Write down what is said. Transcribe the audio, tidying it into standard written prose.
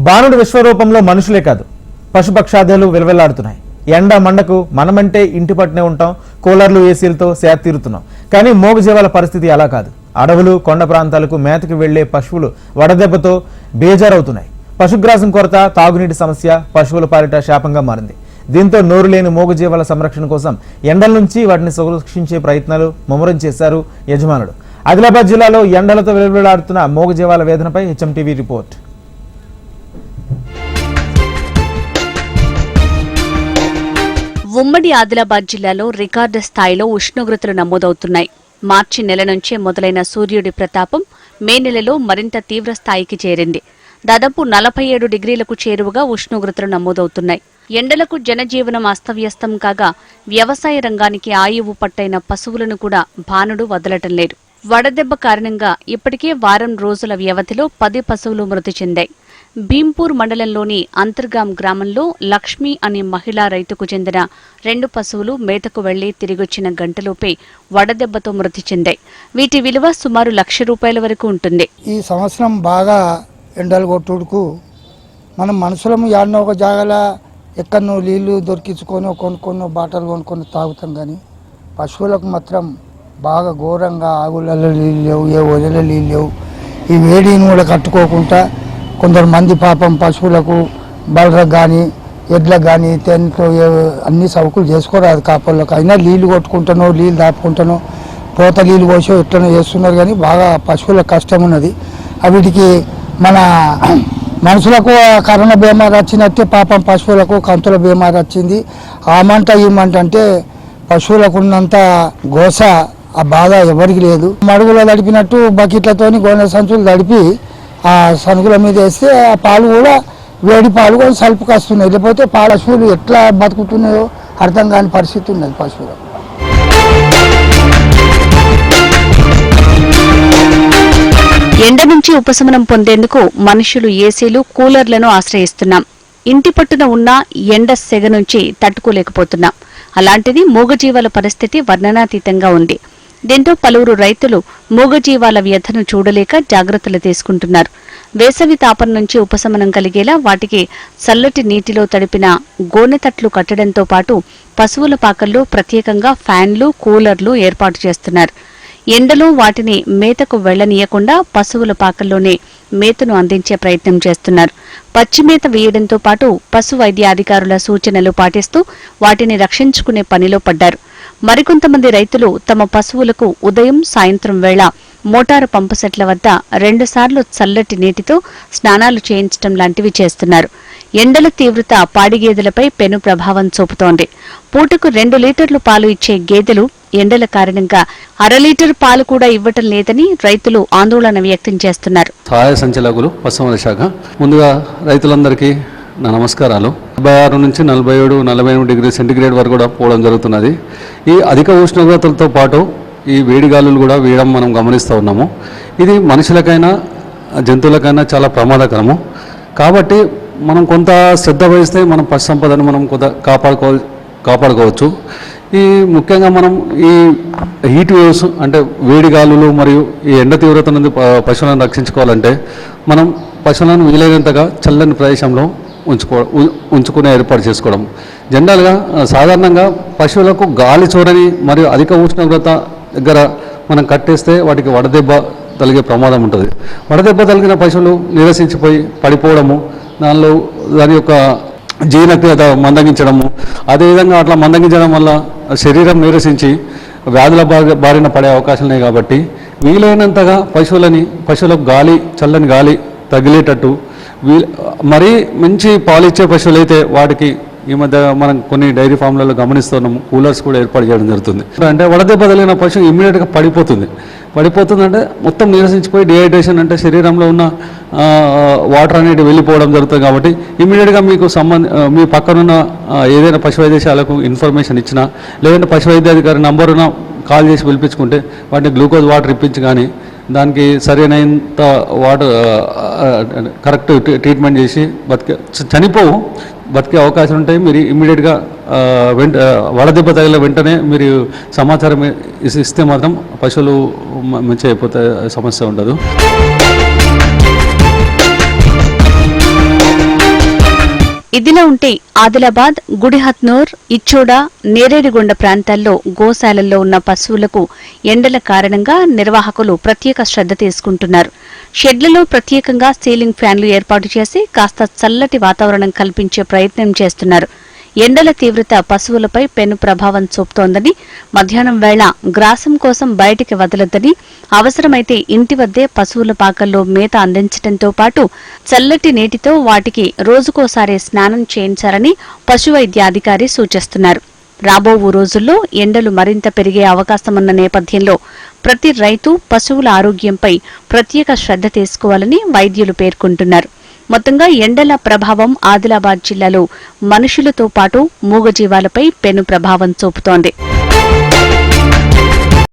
బాణుడు విశ్వరూపంలో మనుషులే కాదు పశుపక్షాదాలు విలవిల్లాడుతున్నాయి. ఎండ మండకు మనమంటే ఇంటి పట్టునే ఉంటాం, కూలర్లు ఏసీలతో సేద తీరుతున్నాం. కానీ మోగజీవాల పరిస్థితి అలా కాదు. అడవులు కొండ ప్రాంతాలకు మేతకు వెళ్లే పశువులు వడదెబ్బతో బేజారవుతున్నాయి. పశుగ్రాసం కొరత, తాగునీటి సమస్య పశువుల పాలిట శాపంగా మారింది. దీంతో నోరు లేని మూగజీవాల సంరక్షణ కోసం ఎండల నుంచి వాటిని సంరక్షించే ప్రయత్నాలు ముమ్మరం చేశారు యజమానులు. ఆదిలాబాద్ జిల్లాలో ఎండలతో విలవిల్లాడుతున్న మూగజీవాల వేదనపై హెచ్ఎంటీవీ రిపోర్ట్. ఉమ్మడి ఆదిలాబాద్ జిల్లాలో రికార్డు స్థాయిలో ఉష్ణోగ్రతలు నమోదవుతున్నాయి. మార్చి నెల నుంచే మొదలైన సూర్యుడి ప్రతాపం మే నెలలో మరింత తీవ్ర స్థాయికి చేరింది. దాదాపు 47 డిగ్రీలకు చేరువగా ఉష్ణోగ్రతలు నమోదవుతున్నాయి. ఎండలకు జనజీవనం అస్తవ్యస్తం కాగా వ్యవసాయ రంగానికి ఆయువు పట్టైన పశువులను కూడా భానుడు వదలటం లేదు. వడదెబ్బ కారణంగా ఇప్పటికే వారం రోజుల వ్యవధిలో 10 పశువులు మృతి చెందాయి. భీంపూర్ మండలంలోని అంతర్గాం గ్రామంలో లక్ష్మి అనే మహిళా రైతుకు చెందిన 2 పశువులు మేతకు వెళ్లి తిరిగొచ్చిన గంటలోపే వడదెబ్బతో మృతి చెందాయి. వీటి విలువ సుమారు ₹1,00,000 వరకు ఉంటుంది. ఈ సంవత్సరం బాగా ఎండలు కొట్టుడుకు మనం మనుషులము యాడనో ఒక జాగాల ఎక్కడనో నీళ్లు దొరికించుకొని కొనుక్కొని బాటలు కొనుక్కొని తాగుతాం. కానీ పశువులకు మాత్రం బాగా ఘోరంగా ఆగులలో నీళ్ళు లేవు, ఏ వదిలే నీళ్ళు లేవు. ఈ వేడిని కూడా కట్టుకోకుండా కొందరు మంది పాపం పశువులకు బలరకు కానీ ఎడ్లకు కానీ తెంట్లో అన్ని సౌకులు చేసుకోరాదు. కాపర్లకు అయినా నీళ్ళు కొట్టుకుంటానో నీళ్ళు దాపుకుంటానో పోత నీళ్ళు కోసో ఎట్లనో చేస్తున్నారు. కానీ బాగా పశువులకు కష్టం ఉన్నది. వీటికి మన మనుషులకు కరోనా బీమారు వచ్చినట్టే పాపం పశువులకు కంతుల బీమారు వచ్చింది. ఆ మంట ఈ మంట అంటే పశువులకు ఉన్నంత గోస ఆ బాధ ఎవరికి లేదు. మడుగులో తడిపినట్టు బకెట్లతోని గోనె సంచులు తడిపి ఆ సనుగుల మీద వేస్తే ఆ పాలు కూడా వేడి పాలు కూడా సలుపుకి వస్తున్నాయి. లేకపోతే పశువులు ఎట్లా బతుకుతున్నాయో అర్థం కాని పరిస్థితి ఉన్నది పశువులకు. ఎండ నుంచి ఉపశమనం పొందేందుకు మనుషులు ఏసీలు, కూలర్లను ఆశ్రయిస్తున్నాం. ఇంటి పట్టున ఉన్న ఎండ సెగ నుంచి తట్టుకోలేకపోతున్నాం. అలాంటిది మూగజీవాల పరిస్థితి వర్ణనాతీతంగా ఉంది. దీంతో పలువురు రైతులు మూగజీవాల వ్యధను చూడలేక జాగ్రత్తలు తీసుకుంటున్నారు. వేసవి తాపం నుంచి ఉపశమనం కలిగేలా వాటికి చల్లటి నీటిలో తడిపిన గోనెతట్లు కట్టడంతో పాటు పశువుల పాకల్లో ప్రత్యేకంగా ఫ్యాన్లు, కూలర్లు ఏర్పాటు చేస్తున్నారు. ఎండలో వాటిని మేతకు వెళ్లనీయకుండా పశువుల పాకల్లోనే మేతను అందించే ప్రయత్నం చేస్తున్నారు. పచ్చిమేత వేయడంతో పాటు పశు వైద్య అధికారుల సూచనలు పాటిస్తూ వాటిని రక్షించుకునే పనిలో పడ్డారు. మరికొంతమంది రైతులు తమ పశువులకు ఉదయం, సాయంత్రం వేళ మోటారు పంపు సెట్ల వద్ద 2 సార్లు చల్లటి నీటితో స్నానాలు చేయించడం లాంటివి చేస్తున్నారు. ఎండల తీవ్రత పాడిగేదెలపై పెను ప్రభావం చూపుతోంది. పూటకు 2 లీటర్లు పాలు ఇచ్చే గేదెలు ఎండల కారణంగా 1/2 లీటర్ పాలు కూడా ఇవ్వటం లేదని రైతులు ఆందోళన వ్యక్తం చేస్తున్నారు. సహాయ సంచాలకులు పశుసంవర్ధక శాఖ, ముందుగా రైతులందరికీ నా నమస్కారాలు. 56 నుంచి 47, 48 డిగ్రీ సెంటీగ్రేడ్ వరకు కూడా పోవడం జరుగుతున్నది. ఈ అధిక ఉష్ణోగ్రతలతో పాటు ఈ వేడిగాలులు కూడా వేయడం మనం గమనిస్తూ ఉన్నాము. ఇది మనుషులకైనా జంతువులకైనా చాలా ప్రమాదకరము. కాబట్టి మనం కొంత శ్రద్ధ వహిస్తే మన పశు సంపదను మనం కొంత కాపాడుకోవచ్చు. ఈ ముఖ్యంగా మనం ఈ హీట్ వేవ్స్ అంటే వేడిగాలులు మరియు ఈ ఎండ తీవ్రత నుండి పశువులను రక్షించుకోవాలంటే మనం పశువులను వీలైనంతగా చల్లని ప్రదేశంలో ఉంచుకునే ఏర్పాటు చేసుకోవడం. జనరల్గా సాధారణంగా పశువులకు గాలి చూడని మరియు అధిక ఉష్ణోగ్రత దగ్గర మనం కట్టేస్తే వాటికి వడదెబ్బ తగిలే ప్రమాదం ఉంటుంది. వడదెబ్బ తగిలిన పశువులు నీరసించిపోయి పడిపోవడము, దాని యొక్క జీర్ణక్రియ మందగించడము, అదేవిధంగా అట్లా మందగించడం వల్ల శరీరం నీరసించి వ్యాధుల బారిన పడే అవకాశాలు ఉన్నాయి. కాబట్టి వీలైనంతగా పశువులకు చల్లని గాలి తగిలేటట్టు మరీ మంచి పాలిచ్చే పశువులు అయితే వాటికి ఈ మధ్య మనం కొన్ని డైరీ ఫామ్లలో గమనిస్తున్నాము, కూలర్స్ కూడా ఏర్పాటు చేయడం జరుగుతుంది. అంటే వడదెబ్బ తగిలిన పశువు ఇమ్మీడియట్గా పడిపోతుందంటే మొత్తం నీరసించిపోయి డిహైడ్రేషన్ అంటే శరీరంలో ఉన్న వాటర్ అనేది వెళ్ళిపోవడం జరుగుతుంది. కాబట్టి ఇమ్మీడియట్గా మీకు మీ పక్కనున్న ఏదైనా పశు వైద్యశాలకు ఇన్ఫర్మేషన్ ఇచ్చినా, లేదంటే పశు వైద్యాధికారి నంబరున కాల్ చేసి పిలిపించుకుంటే వాటిని గ్లూకోజ్ వాటర్ ఇప్పించి కానీ దానికి సరైనంత వాటర్ కరెక్ట్ ట్రీట్మెంట్ చేసి బతికే అవకాశం ఉంటాయి. మీరు ఇమ్మీడియట్గా వడదెబ్బ తగిలిన వెంటనే మీరు సమాచారం ఇస్తే మాత్రం పశువులు మంచిగా అయిపోతే సమస్య ఉండదు. ఇదిలా ఉంటే ఆదిలాబాద్, గుడిహత్నూర్, ఇచ్చోడ, నేరేడిగొండ ప్రాంతాల్లో గోశాలల్లో ఉన్న పశువులకు ఎండల కారణంగా నిర్వాహకులు ప్రత్యేక శ్రద్ధ తీసుకుంటున్నారు. షెడ్లలో ప్రత్యేకంగా సీలింగ్ ఫ్యాన్లు ఏర్పాటు చేసి కాస్త చల్లటి వాతావరణం కల్పించే ప్రయత్నం చేస్తున్నారు. ఎండల తీవ్రత పశువులపై పెను ప్రభావం చూపుతోందని, మధ్యాహ్నం వేళ గ్రాసం కోసం బయటికి వదలొద్దని, అవసరమైతే ఇంటి వద్దే పశువుల పాకల్లో మేత అందించడంతో పాటు చల్లటి నీటితో వాటికి రోజుకోసారి స్నానం చేయించాలని పశువైద్యాధికారి సూచిస్తున్నారు. రాబో రోజుల్లో ఎండలు మరింత పెరిగే అవకాశమున్న నేపథ్యంలో ప్రతి రైతు పశువుల ఆరోగ్యంపై ప్రత్యేక శ్రద్ధ తీసుకోవాలని వైద్యులు పేర్కొంటున్నారు. మొత్తంగా ఎండల ప్రభావం ఆదిలాబాద్ జిల్లాలో మనుషులతో పాటు మూగజీవాలపై పెను ప్రభావం చూపుతోంది.